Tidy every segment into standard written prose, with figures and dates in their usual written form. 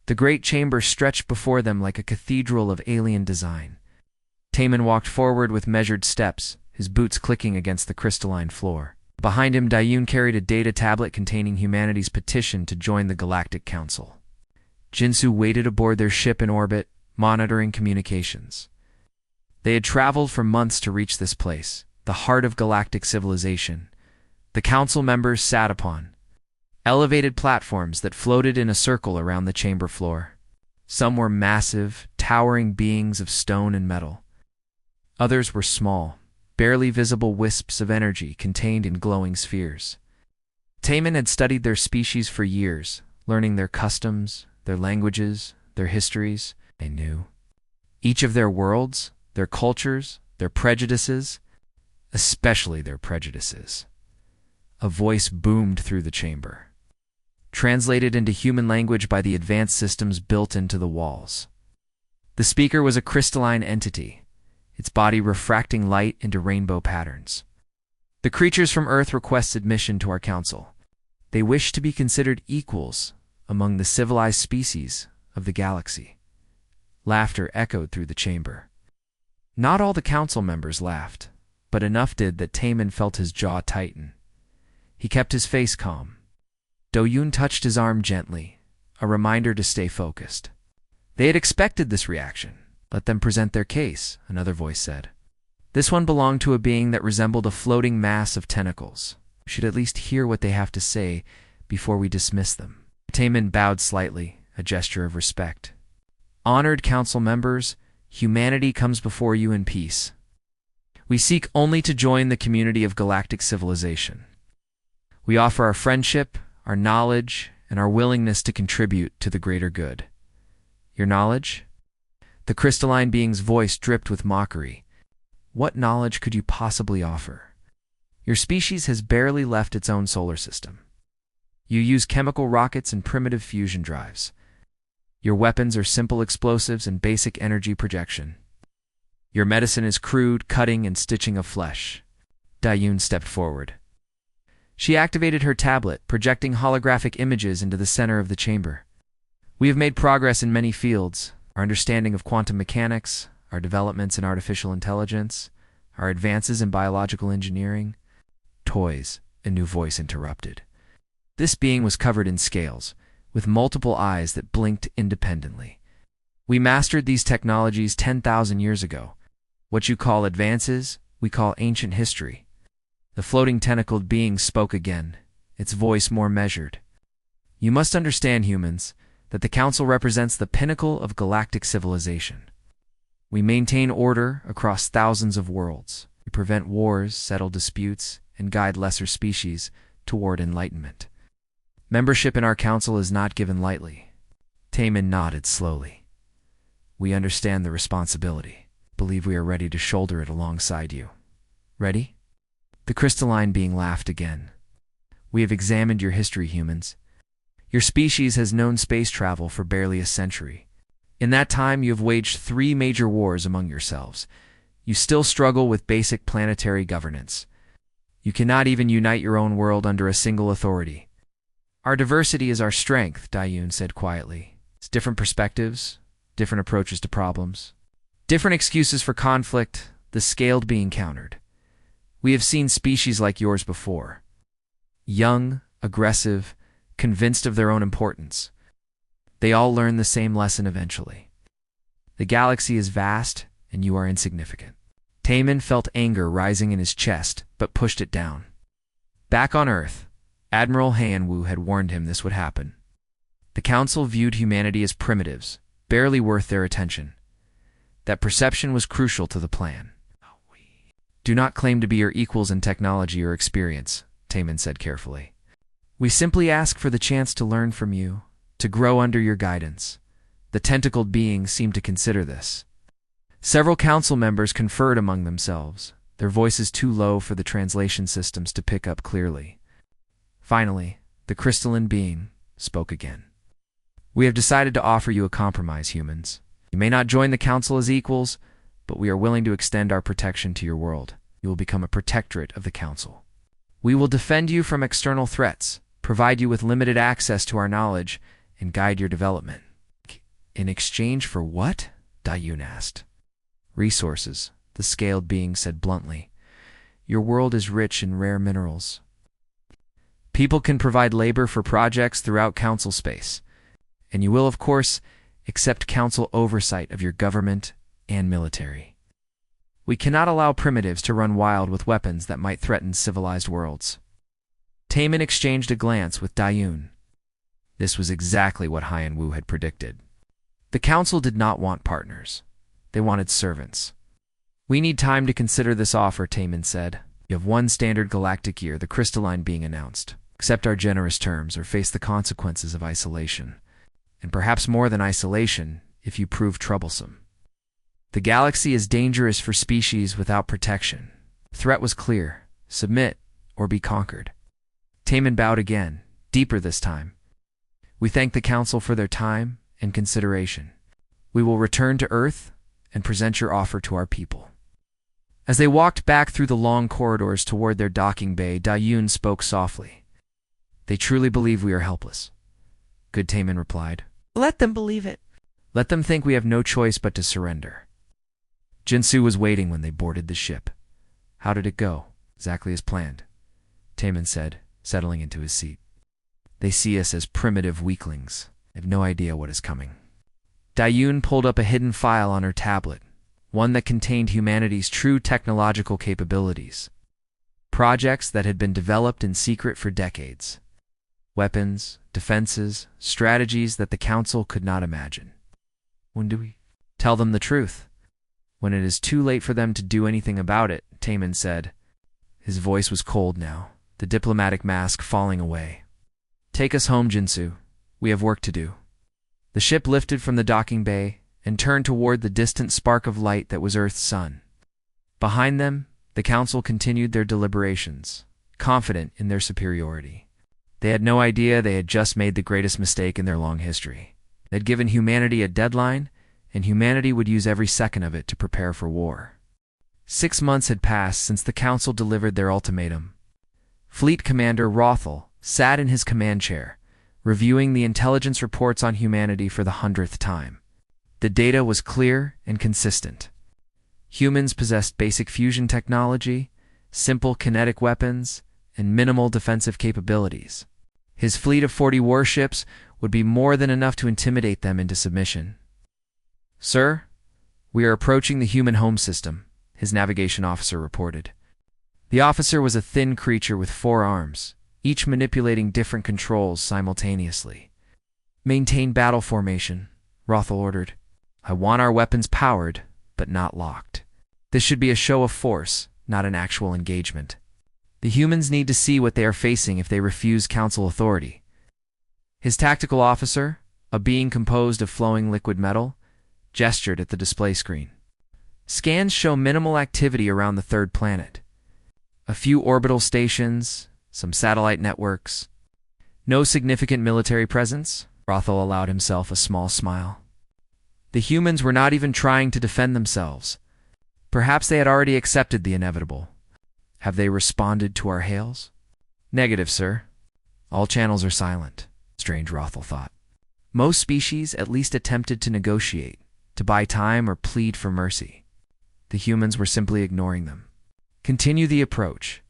The great chamber stretched before them like a cathedral of alien design. Taman walked forward with measured steps, his boots clicking against the crystalline floor. Behind him, Dayun carried a data tablet containing humanity's petition to join the Galactic Council. Jinsu waited aboard their ship in orbit, monitoring communications. They had traveled for months to reach this place, the heart of galactic civilization. The council members sat upon elevated platforms that floated in a circle around the chamber floor. Some were massive, towering beings of stone and metal. Others were small, barely visible wisps of energy contained in glowing spheres. Taman had studied their species for years, learning their customs, their languages, their histories. They knew each of their worlds, their cultures, their prejudices, especially their prejudices. A voice boomed through the chamber, translated into human language by the advanced systems built into the walls. The speaker was a crystalline entity, its body refracting light into rainbow patterns. The creatures from Earth request admission to our council. They wish to be considered equals among the civilized species of the galaxy. Laughter echoed through the chamber. Not all the council members laughed, but enough did that Taman felt his jaw tighten. He kept his face calm. Do-yoon touched his arm gently, a reminder to stay focused. They had expected this reaction. Let them present their case, another voice said. This one belonged to a being that resembled a floating mass of tentacles. We should at least hear what they have to say before we dismiss them. Taman bowed slightly, a gesture of respect. Honored council members, humanity comes before you in peace. We seek only to join the community of galactic civilization. We offer our friendship, our knowledge, and our willingness to contribute to the greater good. Your knowledge? The crystalline being's voice dripped with mockery. What knowledge could you possibly offer? Your species has barely left its own solar system. You use chemical rockets and primitive fusion drives. Your weapons are simple explosives and basic energy projection. Your medicine is crude cutting and stitching of flesh. Dayun stepped forward. She activated her tablet, projecting holographic images into the center of the chamber. We have made progress in many fields. Our understanding of quantum mechanics, our developments in artificial intelligence, our advances in biological engineering. Toys, a new voice interrupted. This being was covered in scales, with multiple eyes that blinked independently. We mastered these technologies 10,000 years ago. What you call advances, we call ancient history. The floating tentacled being spoke again, its voice more measured. You must understand, humans, that the Council represents the pinnacle of galactic civilization. We maintain order across thousands of worlds. We prevent wars, settle disputes, and guide lesser species toward enlightenment. Membership in our council is not given lightly. Taman nodded slowly. We understand the responsibility. Believe we are ready to shoulder it alongside you. Ready? The crystalline being laughed again. We have examined your history, humans. Your species has known space travel for barely a century. In that time, you have waged 3 major wars among yourselves. You still struggle with basic planetary governance. You cannot even unite your own world under a single authority. Our diversity is our strength, Dayun said quietly. It's different perspectives, different approaches to problems, different excuses for conflict, the scaled being countered. We have seen species like yours before. Young, aggressive, convinced of their own importance. They all learn the same lesson eventually. The galaxy is vast, and you are insignificant. Taman felt anger rising in his chest, but pushed it down. Back on Earth, Admiral Hanwoo had warned him this would happen. The Council viewed humanity as primitives, barely worth their attention. That perception was crucial to the plan. Do not claim to be your equals in technology or experience, Taman said carefully. We simply ask for the chance to learn from you, to grow under your guidance. The tentacled beings seemed to consider this. Several council members conferred among themselves, their voices too low for the translation systems to pick up clearly. Finally, the crystalline being spoke again. We have decided to offer you a compromise, humans. You may not join the council as equals, but we are willing to extend our protection to your world. You will become a protectorate of the council. We will defend you from external threats, provide you with limited access to our knowledge, and guide your development. In exchange for what? Dayun asked. Resources, the scaled being said bluntly. Your world is rich in rare minerals. People can provide labor for projects throughout Council space, and you will, of course, accept Council oversight of your government and military. We cannot allow primitives to run wild with weapons that might threaten civilized worlds. Taman exchanged a glance with Dayun. This was exactly what Hyan Wu had predicted. The Council did not want partners. They wanted servants. We need time to consider this offer, Taman said. You have one standard galactic year, the crystalline being announced. Accept our generous terms or face the consequences of isolation. And perhaps more than isolation, if you prove troublesome. The galaxy is dangerous for species without protection. The threat was clear. Submit or be conquered. Taman bowed again, deeper this time. We thank the Council for their time and consideration. We will return to Earth and present your offer to our people. As they walked back through the long corridors toward their docking bay, Dayun spoke softly. They truly believe we are helpless. Good, Taman replied. Let them believe it. Let them think we have no choice but to surrender. Jinsu was waiting when they boarded the ship. How did it go? Exactly as planned, Taman said, settling into his seat. They see us as primitive weaklings. They have no idea what is coming. Dayun pulled up a hidden file on her tablet, one that contained humanity's true technological capabilities. Projects that had been developed in secret for decades. Weapons, defenses, strategies that the Council could not imagine. When do we tell them the truth? When it is too late for them to do anything about it, Taman said. His voice was cold now, the diplomatic mask falling away. Take us home, Jinsu. We have work to do. The ship lifted from the docking bay and turned toward the distant spark of light that was Earth's sun. Behind them, the Council continued their deliberations, confident in their superiority. They had no idea they had just made the greatest mistake in their long history. They had given humanity a deadline, and humanity would use every second of it to prepare for war. 6 months had passed since the Council delivered their ultimatum. Fleet Commander Rothel sat in his command chair, reviewing the intelligence reports on humanity for the 100th time. The data was clear and consistent. Humans possessed basic fusion technology, simple kinetic weapons, and minimal defensive capabilities. His fleet of 40 warships would be more than enough to intimidate them into submission. Sir, we are approaching the human home system, his navigation officer reported. The officer was a thin creature with 4 arms, each manipulating different controls simultaneously. Maintain battle formation, Rothel ordered. I want our weapons powered, but not locked. This should be a show of force, not an actual engagement. The humans need to see what they are facing if they refuse Council authority. His tactical officer, a being composed of flowing liquid metal, gestured at the display screen. Scans show minimal activity around the 3rd planet. A few orbital stations, some satellite networks. No significant military presence. Rothel allowed himself a small smile. The humans were not even trying to defend themselves. Perhaps they had already accepted the inevitable. Have they responded to our hails? Negative, sir. All channels are silent, strange Rothel thought. Most species at least attempted to negotiate, to buy time or plead for mercy. The humans were simply ignoring them. Continue the approach.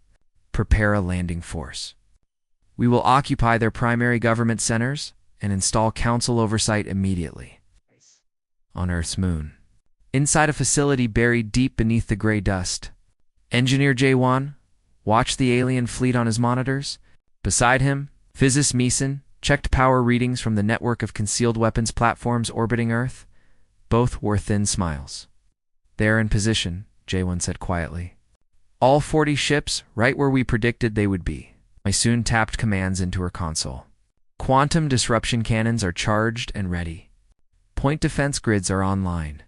Prepare a landing force. We will occupy their primary government centers and install Council oversight immediately. On Earth's moon. Inside a facility buried deep beneath the gray dust, Engineer J1 watched the alien fleet on his monitors. Beside him, Physicist Meeson checked power readings from the network of concealed weapons platforms orbiting Earth. Both wore thin smiles. They are in position, J1 said quietly. All 40 ships right where we predicted they would be. I soon tapped commands into her console. Quantum disruption cannons are charged and ready. Point defense grids are online.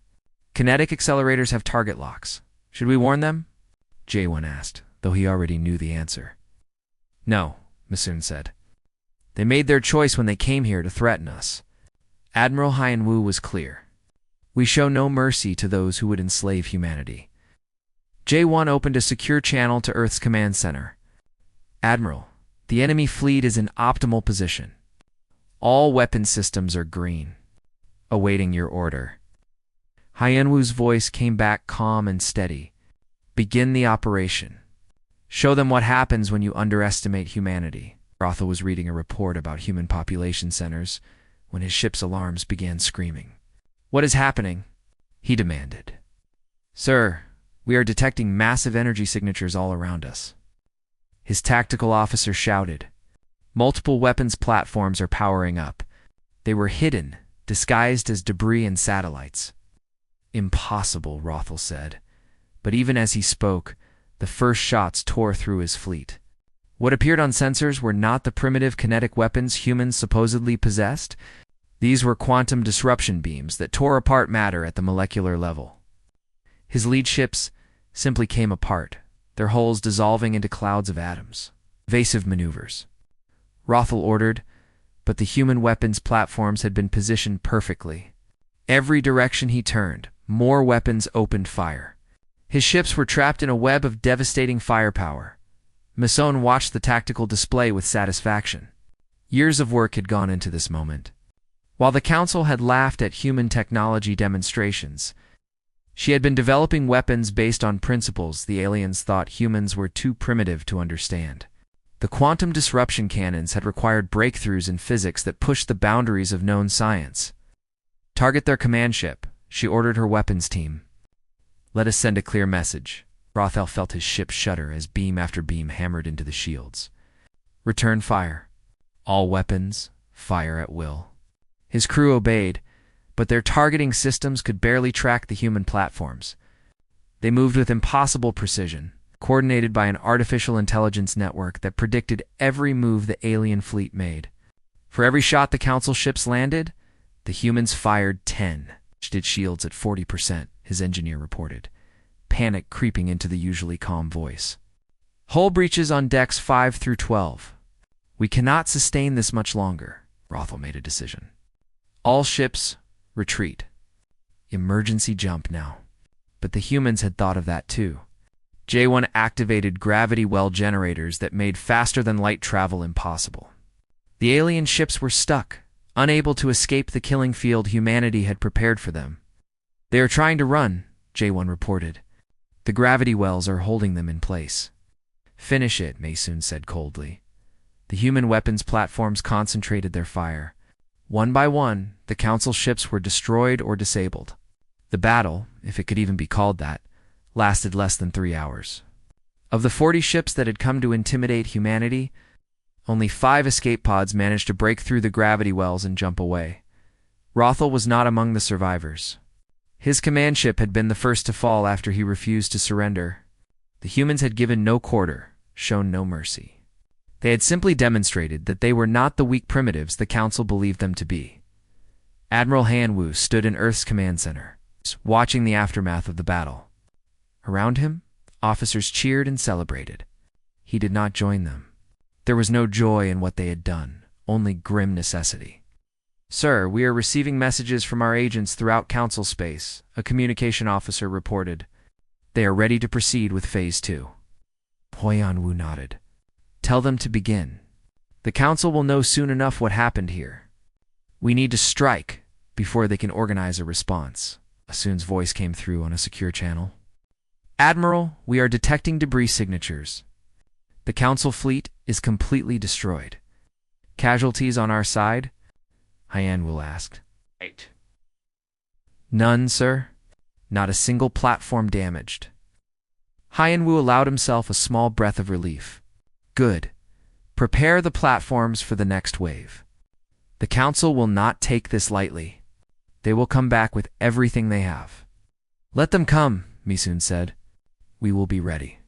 Kinetic accelerators have target locks. Should we warn them? J1 asked, though he already knew the answer. No, Meeson said. They made their choice when they came here to threaten us. Admiral Hyan Wu was clear. We show no mercy to those who would enslave humanity. J1 opened a secure channel to Earth's command center. Admiral, the enemy fleet is in optimal position. All weapon systems are green. awaiting your order. Hyenwoo's voice came back calm and steady. Begin the operation. Show them what happens when you underestimate humanity. Rothel was reading a report about human population centers when his ship's alarms began screaming. What is happening? He demanded. Sir, we are detecting massive energy signatures all around us. His tactical officer shouted. Multiple weapons platforms are powering up. They were hidden, disguised as debris and satellites. Impossible, Rothel said. But even as he spoke, the first shots tore through his fleet. What appeared on sensors were not the primitive kinetic weapons humans supposedly possessed. These were quantum disruption beams that tore apart matter at the molecular level. His lead ships simply came apart, their hulls dissolving into clouds of atoms. Evasive maneuvers. Rothel ordered, but the human weapons platforms had been positioned perfectly. Every direction he turned, more weapons opened fire. His ships were trapped in a web of devastating firepower. Masson watched the tactical display with satisfaction. Years of work had gone into this moment. While the Council had laughed at human technology demonstrations, she had been developing weapons based on principles the aliens thought humans were too primitive to understand. The quantum disruption cannons had required breakthroughs in physics that pushed the boundaries of known science. Target their command ship, she ordered her weapons team. Let us send a clear message. Rothel felt his ship shudder as beam after beam hammered into the shields. Return fire. All weapons, fire at will. His crew obeyed, but their targeting systems could barely track the human platforms. They moved with impossible precision, coordinated by an artificial intelligence network that predicted every move the alien fleet made. For every shot the Council ships landed, the humans fired 10. Did shields at 40%, his engineer reported, panic creeping into the usually calm voice. Hull breaches on decks 5 through 12. We cannot sustain this much longer, Rothel made a decision. All ships, retreat. Emergency jump now. But the humans had thought of that too. J1 activated gravity well generators that made faster-than-light travel impossible. The alien ships were stuck, unable to escape the killing field humanity had prepared for them. They are trying to run, J1 reported. The gravity wells are holding them in place. Finish it, Maysoon said coldly. The human weapons platforms concentrated their fire. One by one, the Council ships were destroyed or disabled. The battle, if it could even be called that, lasted less than 3 hours. Of the 40 ships that had come to intimidate humanity, only 5 escape pods managed to break through the gravity wells and jump away. Rothel was not among the survivors. His command ship had been the first to fall after he refused to surrender. The humans had given no quarter, shown no mercy. They had simply demonstrated that they were not the weak primitives the Council believed them to be. Admiral Hanwoo stood in Earth's command center, watching the aftermath of the battle. Around him, officers cheered and celebrated. He did not join them. There was no joy in what they had done, only grim necessity. Sir, we are receiving messages from our agents throughout Council space, a communication officer reported. They are ready to proceed with Phase 2. Hyenwoo nodded. Tell them to begin. The Council will know soon enough what happened here. We need to strike before they can organize a response. Asun's voice came through on a secure channel. Admiral, we are detecting debris signatures. The Council fleet is completely destroyed. Casualties on our side? Hyenwoo asked. 8. None, sir. Not a single platform damaged. Hyenwoo allowed himself a small breath of relief. Good. Prepare the platforms for the next wave. The Council will not take this lightly. They will come back with everything they have. Let them come, Maysoon said. We will be ready.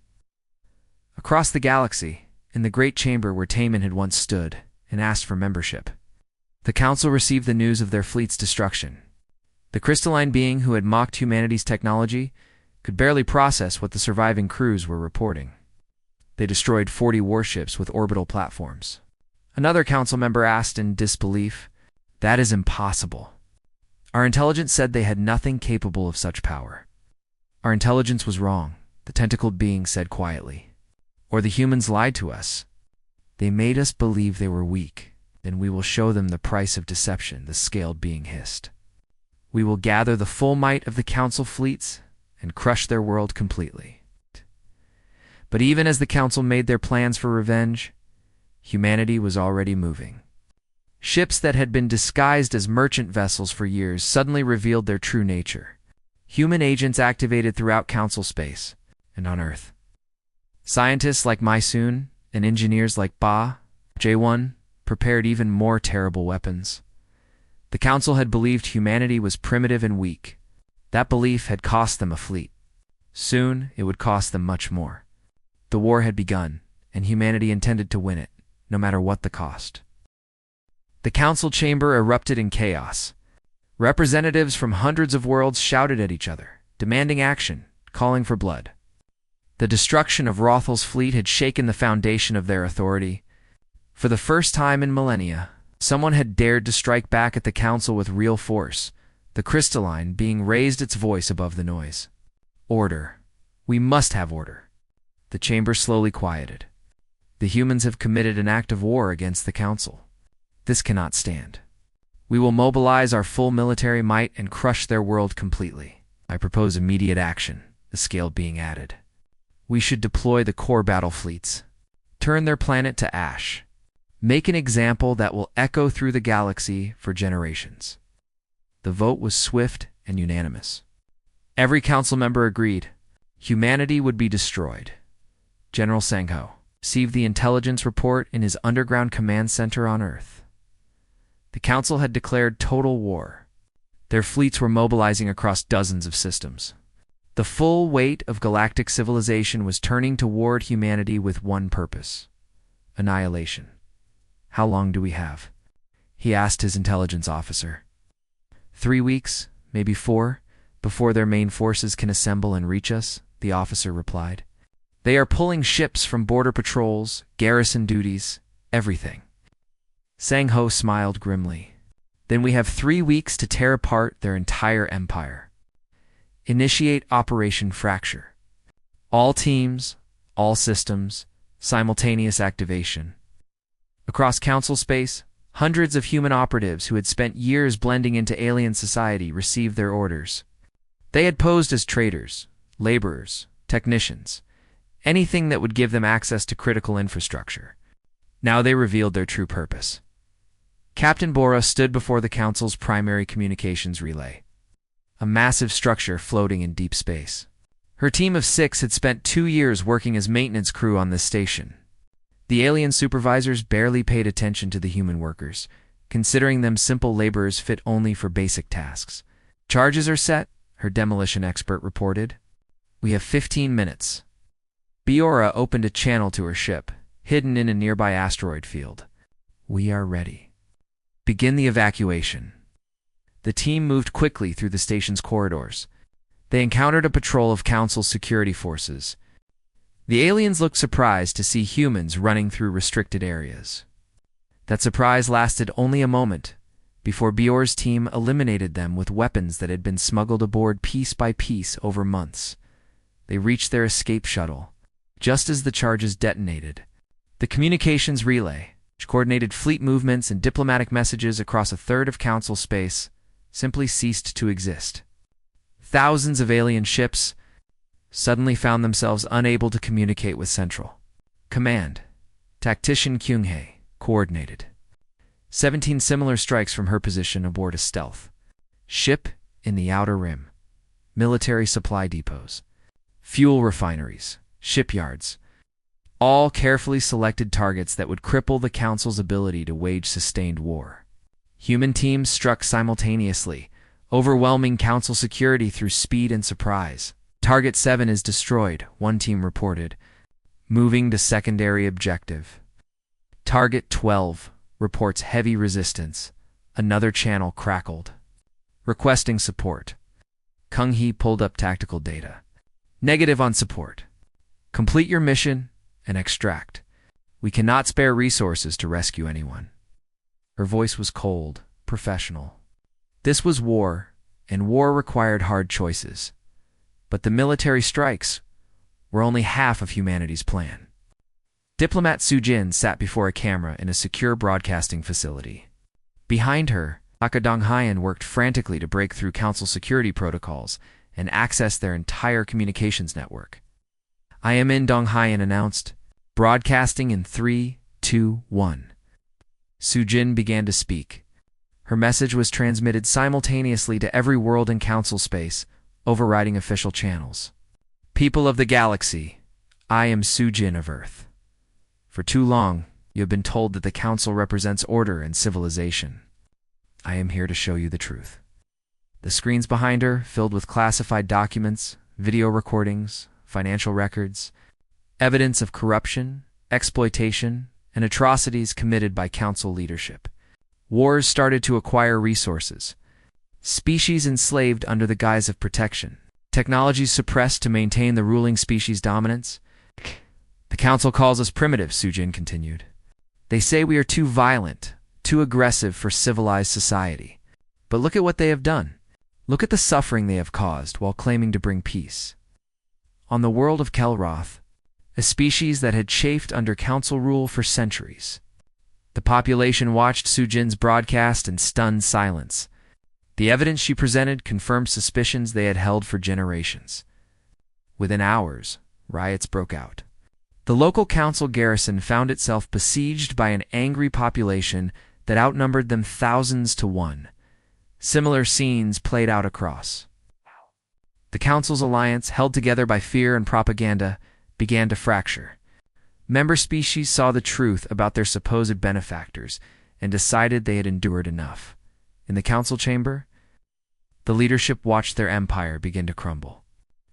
Across the galaxy, in the great chamber where Taman had once stood and asked for membership, the Council received the news of their fleet's destruction. The crystalline being who had mocked humanity's technology could barely process what the surviving crews were reporting. They destroyed 40 warships with orbital platforms. Another Council member asked in disbelief, That is impossible. Our intelligence said they had nothing capable of such power. Our intelligence was wrong, the tentacled being said quietly. Or the humans lied to us. They made us believe they were weak. Then we will show them the price of deception, the scaled being hissed. We will gather the full might of the Council fleets and crush their world completely. But even as the Council made their plans for revenge, humanity was already moving. Ships that had been disguised as merchant vessels for years suddenly revealed their true nature. Human agents activated throughout Council space and on Earth. Scientists like Mysoon and engineers like Ba, J1, prepared even more terrible weapons. The Council had believed humanity was primitive and weak. That belief had cost them a fleet. Soon, it would cost them much more. The war had begun, and humanity intended to win it, no matter what the cost. The Council chamber erupted in chaos. Representatives from hundreds of worlds shouted at each other, demanding action, calling for blood. The destruction of Rothel's fleet had shaken the foundation of their authority. For the first time in millennia, someone had dared to strike back at the Council with real force, the crystalline being raised its voice above the noise. Order. We must have order. The chamber slowly quieted. The humans have committed an act of war against the Council. This cannot stand. We will mobilize our full military might and crush their world completely. I propose immediate action, the scale being added. We should deploy the core battle fleets. Turn their planet to ash. Make an example that will echo through the galaxy for generations. The vote was swift and unanimous. Every council member agreed. Humanity would be destroyed. General Sangho received the intelligence report in his underground command center on Earth. The council had declared total war. Their fleets were mobilizing across dozens of systems. The full weight of galactic civilization was turning toward humanity with one purpose: annihilation. How long do we have? He asked his intelligence officer. 3 weeks, maybe 4, before their main forces can assemble and reach us, the officer replied. They are pulling ships from border patrols, garrison duties, everything. Sangho smiled grimly. Then we have 3 weeks to tear apart their entire empire. Initiate Operation Fracture. All teams, all systems, simultaneous activation. Across council space, hundreds of human operatives who had spent years blending into alien society received their orders. They had posed as traders, laborers, technicians, anything that would give them access to critical infrastructure. Now they revealed their true purpose. Captain Bora stood before the council's primary communications relay, a massive structure floating in deep space. Her team of 6 had spent 2 years working as maintenance crew on this station. The alien supervisors barely paid attention to the human workers, considering them simple laborers fit only for basic tasks. Charges are set, her demolition expert reported. We have 15 minutes. Biora opened a channel to her ship, hidden in a nearby asteroid field. We are ready. Begin the evacuation. The team moved quickly through the station's corridors. They encountered a patrol of Council security forces. The aliens looked surprised to see humans running through restricted areas. That surprise lasted only a moment, before Biora's team eliminated them with weapons that had been smuggled aboard piece by piece over months. They reached their escape shuttle, just as the charges detonated. The communications relay, which coordinated fleet movements and diplomatic messages across a third of Council space, simply ceased to exist. Thousands of alien ships suddenly found themselves unable to communicate with Central Command. Tactician Kyunghae coordinated 17 similar strikes from her position aboard a stealth ship in the Outer Rim, military supply depots, fuel refineries, shipyards, all carefully selected targets that would cripple the Council's ability to wage sustained war. Human teams struck simultaneously, overwhelming Council security through speed and surprise. Target 7 is destroyed, one team reported, moving to secondary objective. Target 12 reports heavy resistance. Another channel crackled. Requesting support. Kung Hee pulled up tactical data. Negative on support. Complete your mission and extract. We cannot spare resources to rescue anyone. Her voice was cold, professional. This was war, and war required hard choices. But the military strikes were only half of humanity's plan. Diplomat Su Jin sat before a camera in a secure broadcasting facility. Behind her, Donghayan worked frantically to break through Council security protocols and access their entire communications network. I am in, Donghayan announced, broadcasting in 3, 2, 1. Sujin began to speak. Her message was transmitted simultaneously to every world in Council space, overriding official channels. People of the galaxy, I am Sujin of Earth. For too long, you have been told that the Council represents order and civilization. I am here to show you the truth. The screens behind her, filled with classified documents, video recordings, financial records, evidence of corruption, exploitation, and atrocities committed by Council leadership. Wars started to acquire resources. Species enslaved under the guise of protection. Technologies suppressed to maintain the ruling species' dominance. The Council calls us primitive, Sujin continued. They say we are too violent, too aggressive for civilized society. But look at what they have done. Look at the suffering they have caused while claiming to bring peace. On the world of Kelroth, a species that had chafed under Council rule for centuries. The population watched Sujin's broadcast in stunned silence. The evidence she presented confirmed suspicions they had held for generations. Within hours, riots broke out. The local Council garrison found itself besieged by an angry population that outnumbered them thousands to one. Similar scenes played out across. The Council's alliance, held together by fear and propaganda, began to fracture. Member species saw the truth about their supposed benefactors and decided they had endured enough. In the Council chamber, the leadership watched their empire begin to crumble.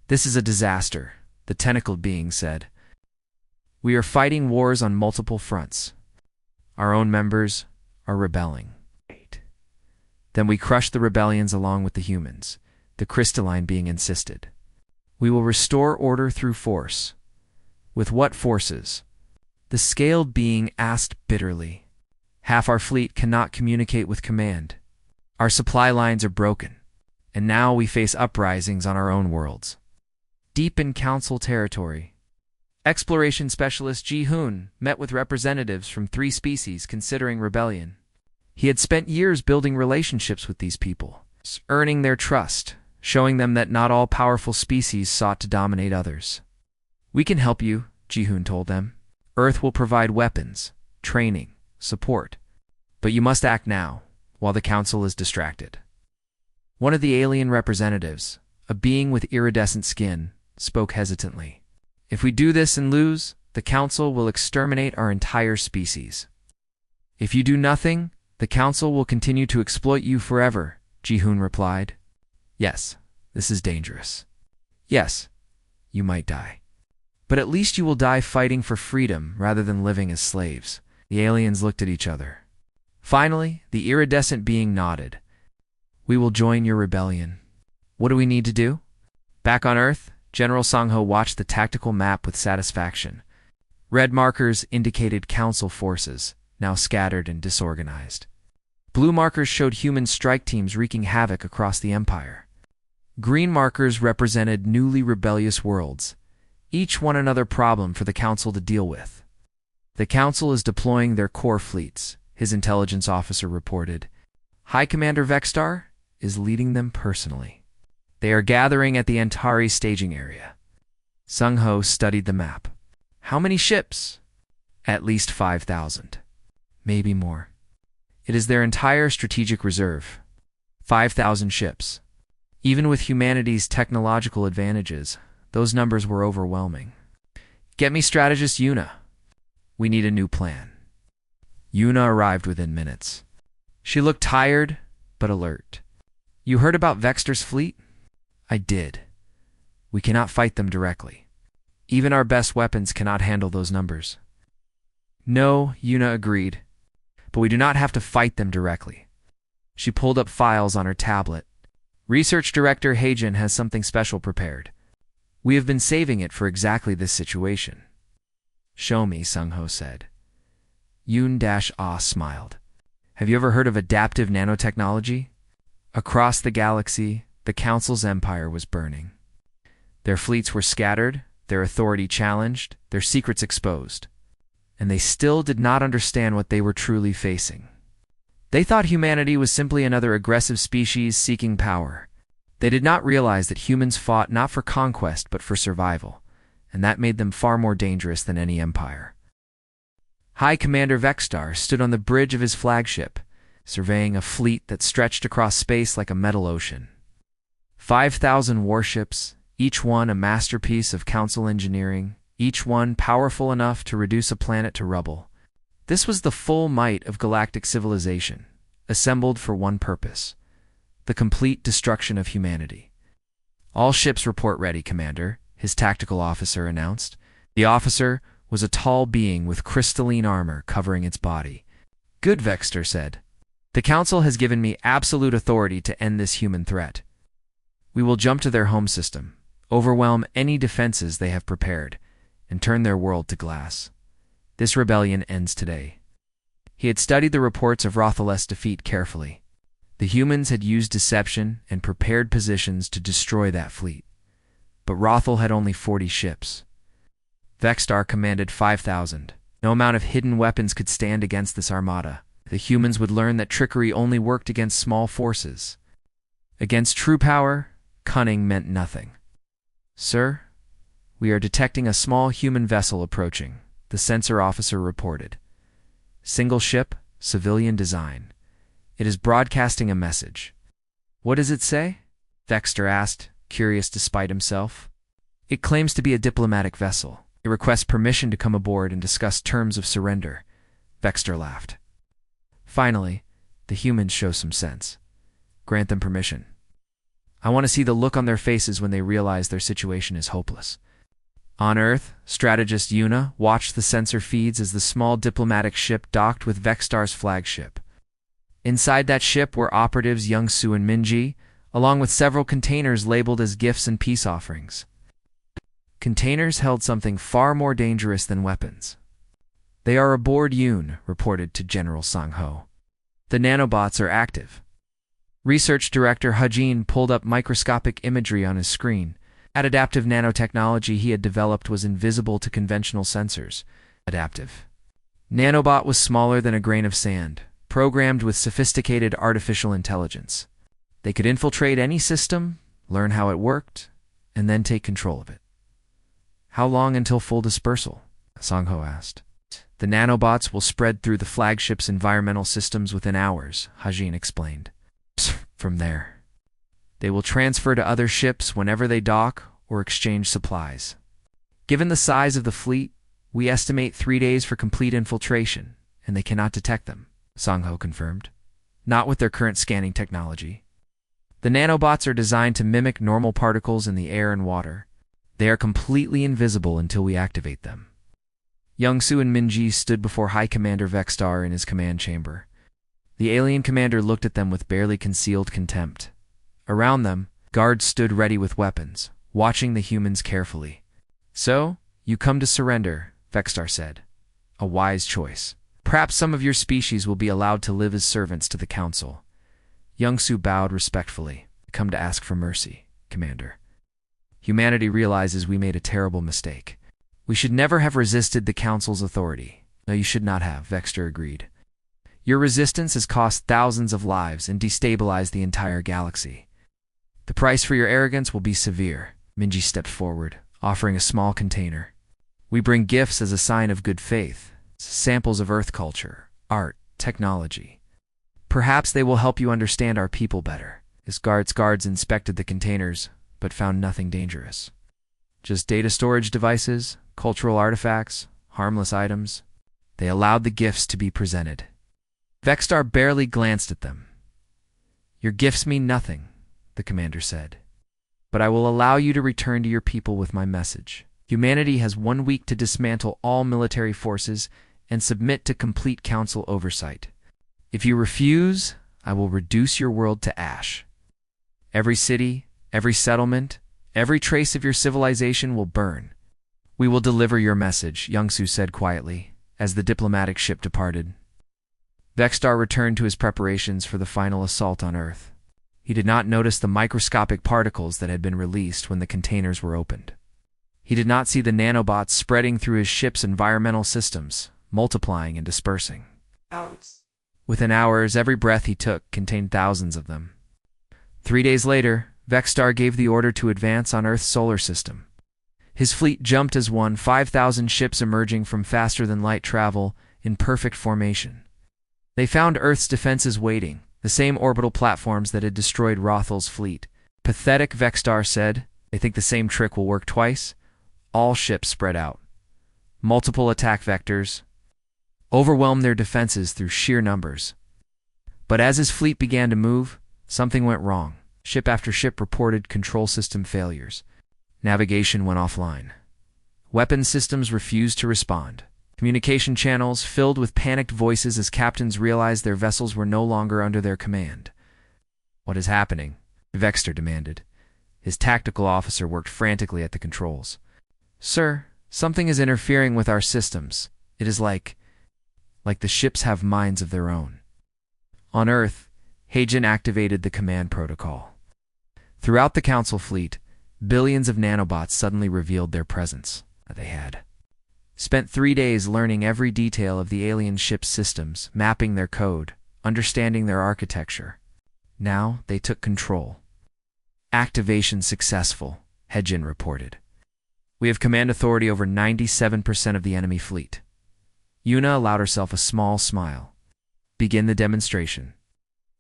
This is a disaster, the tentacled being said. We are fighting wars on multiple fronts. Our own members are rebelling. Then we crush the rebellions along with the humans, the crystalline being insisted. We will restore order through force. With what forces? The scaled being asked bitterly. Half our fleet cannot communicate with command. Our supply lines are broken, and now we face uprisings on our own worlds. Deep in Council territory, exploration specialist Ji-hoon met with representatives from 3 species considering rebellion. He had spent years building relationships with these people, earning their trust, showing them that not all powerful species sought to dominate others. We can help you, Ji-hoon told them. Earth will provide weapons, training, support. But you must act now, while the Council is distracted. One of the alien representatives, a being with iridescent skin, spoke hesitantly. If we do this and lose, the Council will exterminate our entire species. If you do nothing, the Council will continue to exploit you forever, Ji-hoon replied. Yes, this is dangerous. Yes, you might die. But at least you will die fighting for freedom rather than living as slaves. The aliens looked at each other. Finally, the iridescent being nodded. We will join your rebellion. What do we need to do? Back on Earth, General Sangho watched the tactical map with satisfaction. Red markers indicated Council forces, now scattered and disorganized. Blue markers showed human strike teams wreaking havoc across the Empire. Green markers represented newly rebellious worlds, each one another problem for the Council to deal with. The Council is deploying their core fleets, his intelligence officer reported. High Commander Vexstar is leading them personally. They are gathering at the Antari staging area. Sung-ho studied the map. How many ships? At least 5,000. Maybe more. It is their entire strategic reserve. 5,000 ships. Even with humanity's technological advantages, those numbers were overwhelming. Get me strategist Yuna. We need a new plan. Yuna arrived within minutes. She looked tired, but alert. You heard about Vexter's fleet? I did. We cannot fight them directly. Even our best weapons cannot handle those numbers. No, Yuna agreed. But we do not have to fight them directly. She pulled up files on her tablet. Research Director Heijin has something special prepared. We have been saving it for exactly this situation. Show me, Sung-ho said. Yoon-Ah smiled. Have you ever heard of adaptive nanotechnology? Across the galaxy, the Council's empire was burning. Their fleets were scattered, their authority challenged, their secrets exposed. And they still did not understand what they were truly facing. They thought humanity was simply another aggressive species seeking power. They did not realize that humans fought not for conquest but for survival, and that made them far more dangerous than any empire. High Commander Vexstar stood on the bridge of his flagship, surveying a fleet that stretched across space like a metal ocean. 5,000 warships, each one a masterpiece of council engineering, each one powerful enough to reduce a planet to rubble. This was the full might of galactic civilization, assembled for one purpose: the complete destruction of humanity. "All ships report ready, Commander," his tactical officer announced. The officer was a tall being with crystalline armor covering its body. "Good," Vexter said. "The Council has given me absolute authority to end this human threat. We will jump to their home system, overwhelm any defenses they have prepared, and turn their world to glass. This rebellion ends today." He had studied the reports of Rothalest's defeat carefully. The humans had used deception and prepared positions to destroy that fleet. But Rothal had only 40 ships. Vexstar commanded 5,000. No amount of hidden weapons could stand against this armada. The humans would learn that trickery only worked against small forces. Against true power, cunning meant nothing. "Sir, we are detecting a small human vessel approaching," the sensor officer reported. "Single ship, civilian design. It is broadcasting a message." "What does it say?" Vexter asked, curious despite himself. "It claims to be a diplomatic vessel. It requests permission to come aboard and discuss terms of surrender." Vexter laughed. "Finally, the humans show some sense. Grant them permission. I want to see the look on their faces when they realize their situation is hopeless." On Earth, strategist Yuna watched the sensor feeds as the small diplomatic ship docked with Vexstar's flagship. Inside that ship were operatives Youngsu and Minji, along with several containers labeled as gifts and peace offerings. Containers held something far more dangerous than weapons. "They are aboard Yoon," reported to General Sang-ho. "The nanobots are active." Research Director Hajin pulled up microscopic imagery on his screen. Adaptive nanotechnology he had developed was invisible to conventional sensors. Adaptive. Nanobot was smaller than a grain of sand, programmed with sophisticated artificial intelligence. They could infiltrate any system, learn how it worked, and then take control of it. "How long until full dispersal?" Sang-ho asked. "The nanobots will spread through the flagship's environmental systems within hours," Hajin explained. "From there, they will transfer to other ships whenever they dock or exchange supplies. Given the size of the fleet, we estimate 3 days for complete infiltration, and they cannot detect them," Sang-ho confirmed. "Not with their current scanning technology. The nanobots are designed to mimic normal particles in the air and water. They are completely invisible until we activate them." Youngsu and Minji stood before High Commander Vexstar in his command chamber. The alien commander looked at them with barely concealed contempt. Around them, guards stood ready with weapons, watching the humans carefully. "So, you come to surrender," Vexstar said. "A wise choice. Perhaps some of your species will be allowed to live as servants to the Council." Youngsu bowed respectfully. "I come to ask for mercy, Commander. Humanity realizes we made a terrible mistake. We should never have resisted the Council's authority." "No, you should not have," Vexter agreed. "Your resistance has cost thousands of lives and destabilized the entire galaxy. The price for your arrogance will be severe." Minji stepped forward, offering a small container. "We bring gifts as a sign of good faith, samples of Earth culture, art, technology. Perhaps they will help you understand our people better." His guards inspected the containers, but found nothing dangerous. Just data storage devices, cultural artifacts, harmless items. They allowed the gifts to be presented. Vexstar barely glanced at them. "Your gifts mean nothing," the commander said. "But I will allow you to return to your people with my message. Humanity has 1 week to dismantle all military forces and submit to complete council oversight. If you refuse, I will reduce your world to ash. Every city, every settlement, every trace of your civilization will burn." "We will deliver your message," Youngsu said quietly, as the diplomatic ship departed. Vexstar returned to his preparations for the final assault on Earth. He did not notice the microscopic particles that had been released when the containers were opened. He did not see the nanobots spreading through his ship's environmental systems, multiplying and dispersing. Within hours, every breath he took contained thousands of them. 3 days later, Vextar gave the order to advance on Earth's solar system. His fleet jumped as one, 5,000 ships emerging from faster-than-light travel in perfect formation. They found Earth's defenses waiting, the same orbital platforms that had destroyed Rothel's fleet. Pathetic, Vextar said. They think the same trick will work twice? All ships spread out. Multiple attack vectors overwhelmed their defenses through sheer numbers. But as his fleet began to move, something went wrong. Ship after ship reported control system failures. Navigation went offline. Weapon systems refused to respond. Communication channels filled with panicked voices as captains realized their vessels were no longer under their command. "What is happening?" Vextar demanded. His tactical officer worked frantically at the controls. "Sir, something is interfering with our systems. It is like the ships have minds of their own." On Earth, Hagen activated the command protocol. Throughout the Council fleet, billions of nanobots suddenly revealed their presence. They had spent 3 days learning every detail of the alien ship's systems, mapping their code, understanding their architecture. Now they took control. "Activation successful," Hagen reported. "We have command authority over 97% of the enemy fleet." Yuna allowed herself a small smile. "Begin the demonstration."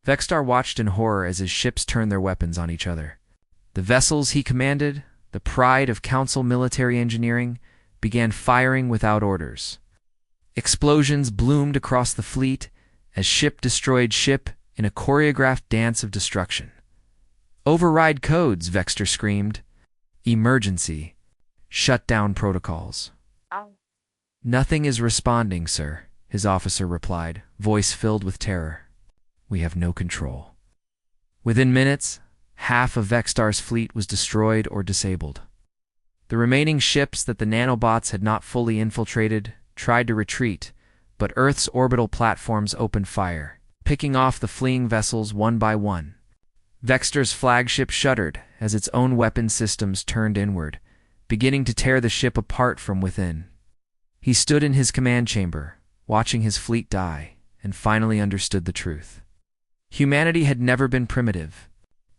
Vextar watched in horror as his ships turned their weapons on each other. The vessels he commanded, the pride of Council military engineering, began firing without orders. Explosions bloomed across the fleet as ship destroyed ship in a choreographed dance of destruction. "Override codes," Vextar screamed. "Emergency. Shut down protocols." Ow. "Nothing is responding, sir," his officer replied, voice filled with terror. "We have no control." Within minutes, half of Vextar's fleet was destroyed or disabled. The remaining ships that the nanobots had not fully infiltrated tried to retreat, but Earth's orbital platforms opened fire, picking off the fleeing vessels one by one. Vextar's flagship shuddered as its own weapon systems turned inward, beginning to tear the ship apart from within. He stood in his command chamber, watching his fleet die, and finally understood the truth. Humanity had never been primitive.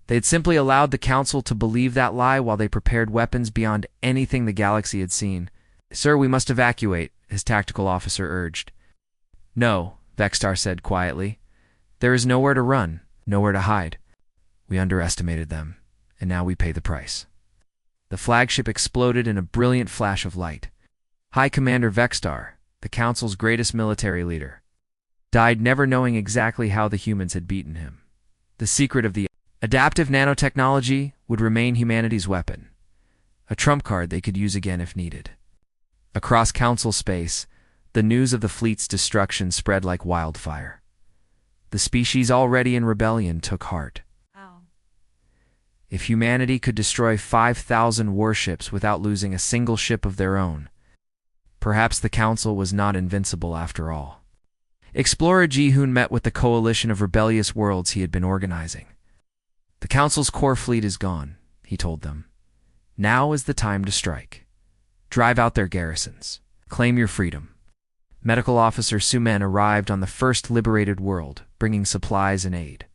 They had simply allowed the Council to believe that lie while they prepared weapons beyond anything the galaxy had seen. "Sir, we must evacuate," his tactical officer urged. "No," Vextar said quietly. "There is nowhere to run, nowhere to hide. We underestimated them, and now we pay the price." The flagship exploded in a brilliant flash of light. High Commander Vextar, the Council's greatest military leader, died never knowing exactly how the humans had beaten him. The secret of the adaptive nanotechnology would remain humanity's weapon, a trump card they could use again if needed. Across Council space, the news of the fleet's destruction spread like wildfire. The species already in rebellion took heart. Ow. If humanity could destroy 5,000 warships without losing a single ship of their own, perhaps the Council was not invincible after all. Explorer Ji-hoon met with the coalition of rebellious worlds he had been organizing. "The Council's core fleet is gone," he told them. "Now is the time to strike. Drive out their garrisons. Claim your freedom." Medical Officer Sumen arrived on the first liberated world, bringing supplies and aid.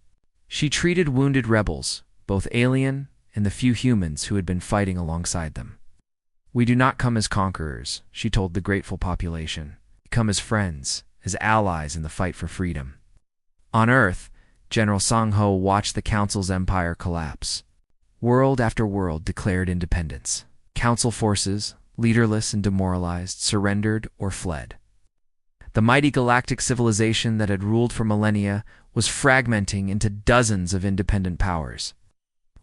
She treated wounded rebels, both alien and the few humans who had been fighting alongside them. "We do not come as conquerors," she told the grateful population. "We come as friends, as allies in the fight for freedom." On Earth, General Sang-ho watched the Council's empire collapse. World after world declared independence. Council forces, leaderless and demoralized, surrendered or fled. The mighty galactic civilization that had ruled for millennia was fragmenting into dozens of independent powers.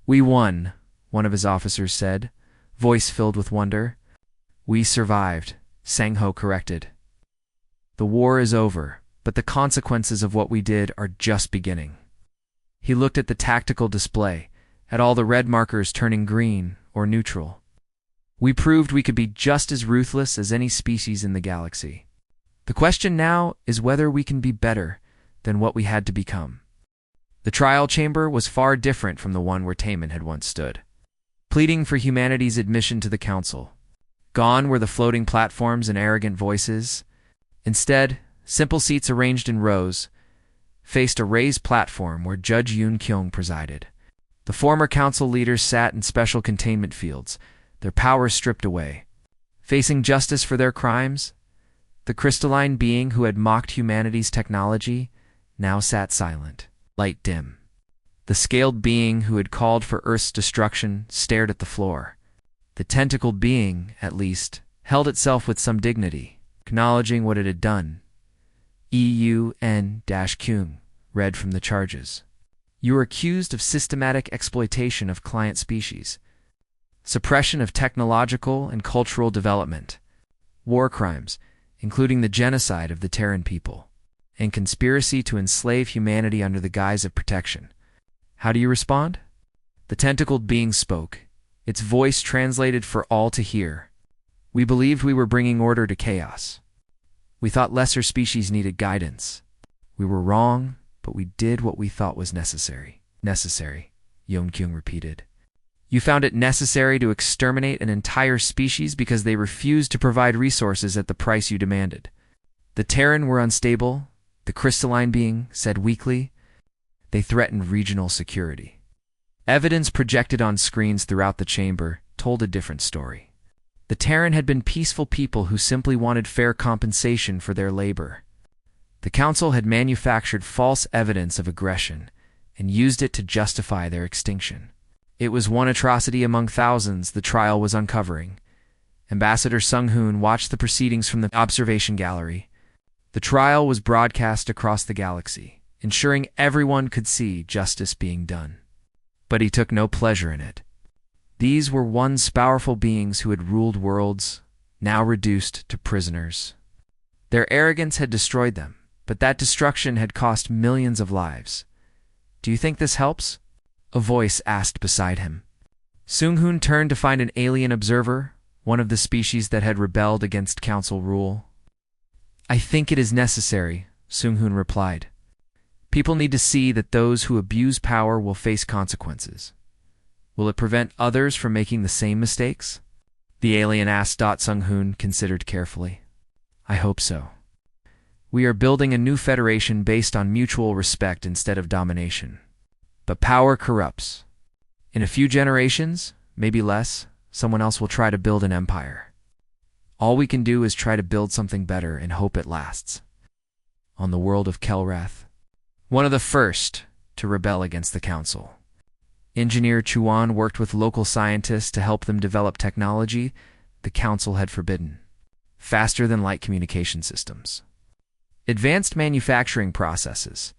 "We won," one of his officers said, voice filled with wonder. "We survived," Sang-ho corrected. "The war is over, but the consequences of what we did are just beginning." He looked at the tactical display, at all the red markers turning green or neutral. "We proved we could be just as ruthless as any species in the galaxy. The question now is whether we can be better than what we had to become." The trial chamber was far different from the one where Taman had once stood, pleading for humanity's admission to the Council. Gone were the floating platforms and arrogant voices. Instead, simple seats arranged in rows, faced a raised platform where Judge Yoon Kyung presided. The former council leaders sat in special containment fields, their powers stripped away. Facing justice for their crimes, the crystalline being who had mocked humanity's technology now sat silent, light dim. The scaled being who had called for Earth's destruction stared at the floor. The tentacled being, at least, held itself with some dignity, acknowledging what it had done. EUN-Kyung read from the charges. You are accused of systematic exploitation of client species, suppression of technological and cultural development, war crimes, including the genocide of the Terran people, and conspiracy to enslave humanity under the guise of protection. How do you respond? The tentacled being spoke, its voice translated for all to hear. We believed we were bringing order to chaos. We thought lesser species needed guidance. We were wrong, but we did what we thought was necessary. Necessary, Yeon-kyung repeated. You found it necessary to exterminate an entire species because they refused to provide resources at the price you demanded. The Terran were unstable, the crystalline being said weakly. They threatened regional security. Evidence projected on screens throughout the chamber told a different story. The Terran had been peaceful people who simply wanted fair compensation for their labor. The Council had manufactured false evidence of aggression and used it to justify their extinction. It was one atrocity among thousands the trial was uncovering. Ambassador Sung-hoon watched the proceedings from the observation gallery. The trial was broadcast across the galaxy, ensuring everyone could see justice being done. But he took no pleasure in it. These were once powerful beings who had ruled worlds, now reduced to prisoners. Their arrogance had destroyed them, but that destruction had cost millions of lives. Do you think this helps? A voice asked beside him. Sung-hoon turned to find an alien observer, one of the species that had rebelled against council rule. I think it is necessary, Sung-hoon replied. People need to see that those who abuse power will face consequences. Will it prevent others from making the same mistakes? The alien asked. Sung-hoon considered carefully. I hope so. We are building a new federation based on mutual respect instead of domination. But power corrupts. In a few generations, maybe less, someone else will try to build an empire. All we can do is try to build something better and hope it lasts. On the world of Kelrath, one of the first to rebel against the council, Engineer Chuan worked with local scientists to help them develop technology the council had forbidden. Faster-than-light communication systems, advanced manufacturing processes,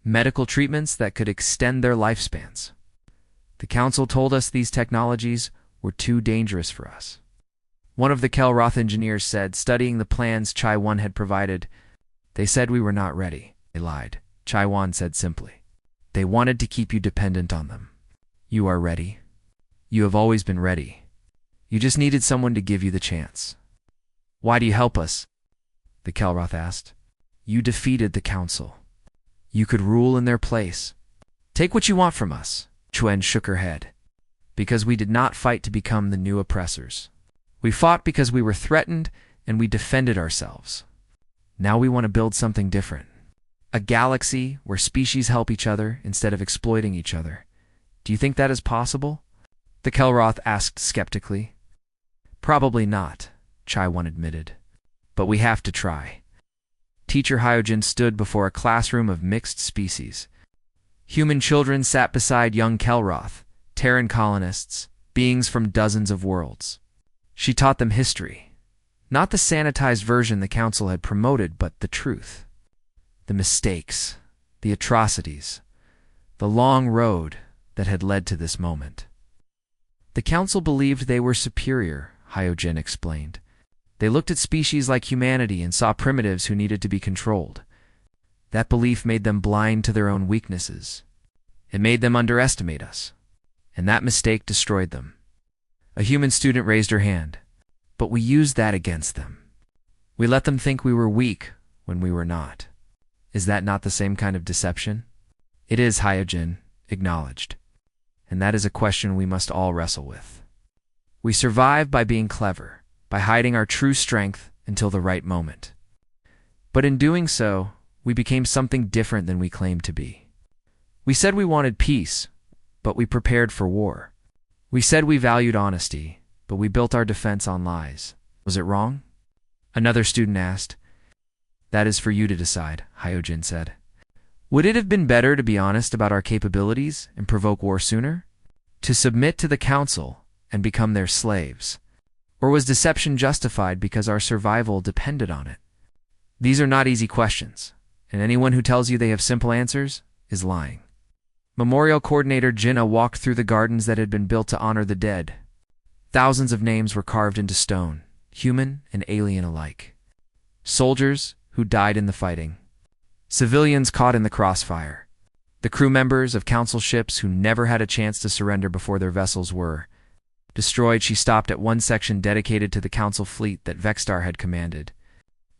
medical treatments that could extend their lifespans. The council told us these technologies were too dangerous for us. One of the Kelroth engineers said, studying the plans Chai-won had provided, they said we were not ready. They lied. Chai-won said simply. They wanted to keep you dependent on them. You are ready. You have always been ready. You just needed someone to give you the chance. Why do you help us? The Kelroth asked. You defeated the council. You could rule in their place. Take what you want from us. Chuen shook her head. Because we did not fight to become the new oppressors. We fought because we were threatened and we defended ourselves. Now we want to build something different. A galaxy where species help each other instead of exploiting each other. Do you think that is possible? The Kelroth asked skeptically. Probably not, Chai-won admitted. But we have to try. Teacher Hyojin stood before a classroom of mixed species. Human children sat beside young Kelroth, Terran colonists, beings from dozens of worlds. She taught them history. Not the sanitized version the council had promoted, but the truth. The mistakes, the atrocities, the long road that had led to this moment. The council believed they were superior, Hyojin explained. They looked at species like humanity and saw primitives who needed to be controlled. That belief made them blind to their own weaknesses. It made them underestimate us. And that mistake destroyed them. A human student raised her hand. But we used that against them. We let them think we were weak when we were not. Is that not the same kind of deception? It is, Hyojin acknowledged. And that is a question we must all wrestle with. We survive by being clever, by hiding our true strength until the right moment. But in doing so, we became something different than we claimed to be. We said we wanted peace, but we prepared for war. We said we valued honesty, but we built our defense on lies. Was it wrong? Another student asked. That is for you to decide, Hyojin said. Would it have been better to be honest about our capabilities and provoke war sooner? To submit to the council and become their slaves? Or was deception justified because our survival depended on it? These are not easy questions, and anyone who tells you they have simple answers is lying. Memorial Coordinator Jinna walked through the gardens that had been built to honor the dead. Thousands of names were carved into stone, human and alien alike. Soldiers who died in the fighting. Civilians caught in the crossfire. The crew members of council ships who never had a chance to surrender before their vessels were destroyed. She stopped at one section dedicated to the council fleet that Vexstar had commanded.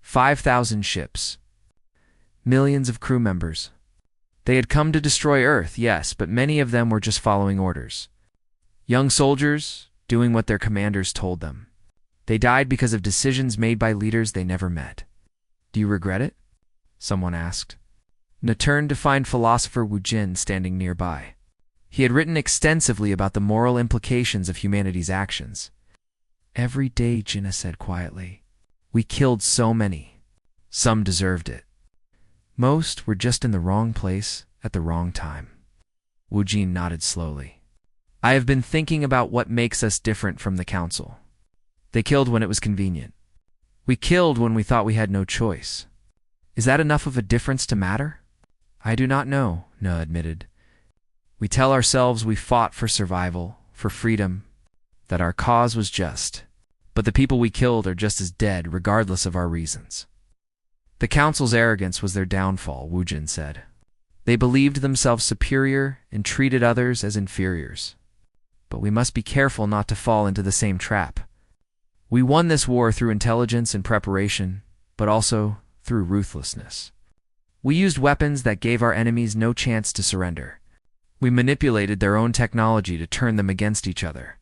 5,000 ships. Millions of crew members. They had come to destroy Earth, yes, but many of them were just following orders. Young soldiers doing what their commanders told them. They died because of decisions made by leaders they never met. Do you regret it? Someone asked. Na turned to find philosopher Wu Jin standing nearby. He had written extensively about the moral implications of humanity's actions. Every day, Jinna said quietly. We killed so many. Some deserved it. Most were just in the wrong place at the wrong time. Wu Jin nodded slowly. I have been thinking about what makes us different from the council. They killed when it was convenient. We killed when we thought we had no choice. Is that enough of a difference to matter? I do not know, Na admitted. We tell ourselves we fought for survival, for freedom, that our cause was just. But the people we killed are just as dead regardless of our reasons. The council's arrogance was their downfall, Wu Jin said. They believed themselves superior and treated others as inferiors. But we must be careful not to fall into the same trap. We won this war through intelligence and preparation, but also through ruthlessness. We used weapons that gave our enemies no chance to surrender. We manipulated their own technology to turn them against each other.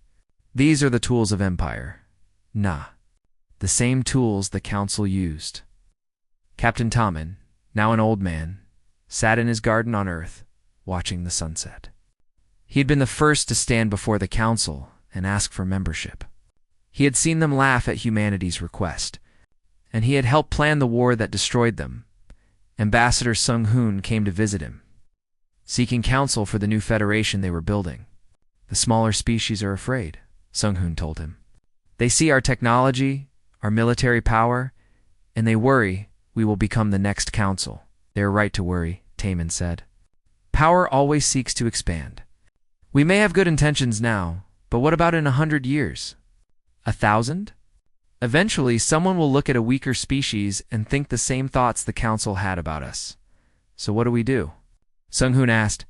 These are the tools of empire. Na. The same tools the council used. Captain Tommen, now an old man, sat in his garden on Earth, watching the sunset. He had been the first to stand before the council and ask for membership. He had seen them laugh at humanity's request, and he had helped plan the war that destroyed them. Ambassador Sung Hoon came to visit him, seeking counsel for the new federation they were building. The smaller species are afraid, Sung Hoon told him. They see our technology, our military power, and they worry we will become the next council. They are right to worry, Taemin said. Power always seeks to expand. We may have good intentions now, but what about in 100 years? 1,000? Eventually, someone will look at a weaker species and think the same thoughts the council had about us. So what do we do? Sung Hoon asked.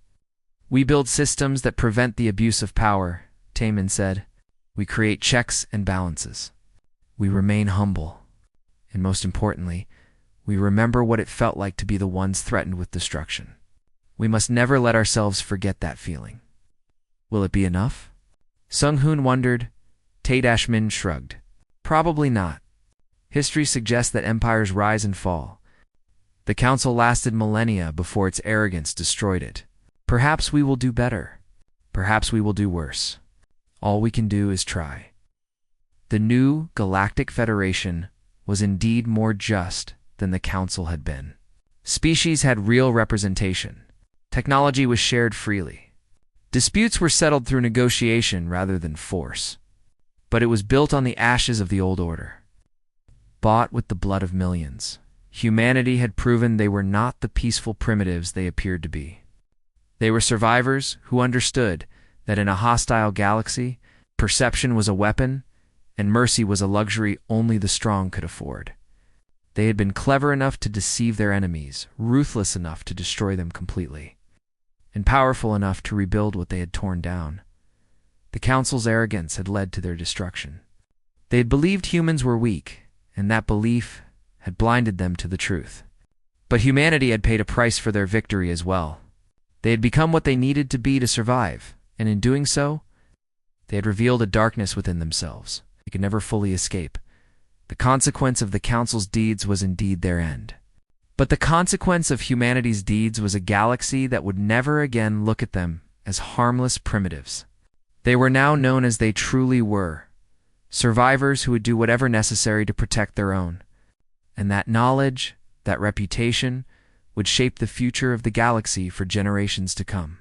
We build systems that prevent the abuse of power, Taemin said. We create checks and balances. We remain humble. And most importantly, we remember what it felt like to be the ones threatened with destruction. We must never let ourselves forget that feeling. Will it be enough? Sung Hoon wondered. Tae-Min shrugged. Probably not. History suggests that empires rise and fall. The council lasted millennia before its arrogance destroyed it. Perhaps we will do better. Perhaps we will do worse. All we can do is try. The new Galactic Federation was indeed more just than the council had been. Species had real representation. Technology was shared freely. Disputes were settled through negotiation rather than force. But it was built on the ashes of the old order. Bought with the blood of millions, humanity had proven they were not the peaceful primitives they appeared to be. They were survivors who understood that in a hostile galaxy, perception was a weapon, and mercy was a luxury only the strong could afford. They had been clever enough to deceive their enemies, ruthless enough to destroy them completely, and powerful enough to rebuild what they had torn down. The council's arrogance had led to their destruction. They had believed humans were weak, and that belief had blinded them to the truth. But humanity had paid a price for their victory as well. They had become what they needed to be to survive, and in doing so, they had revealed a darkness within themselves they could never fully escape. The consequence of the council's deeds was indeed their end. But the consequence of humanity's deeds was a galaxy that would never again look at them as harmless primitives. They were now known as they truly were, survivors who would do whatever necessary to protect their own. And that knowledge, that reputation, would shape the future of the galaxy for generations to come.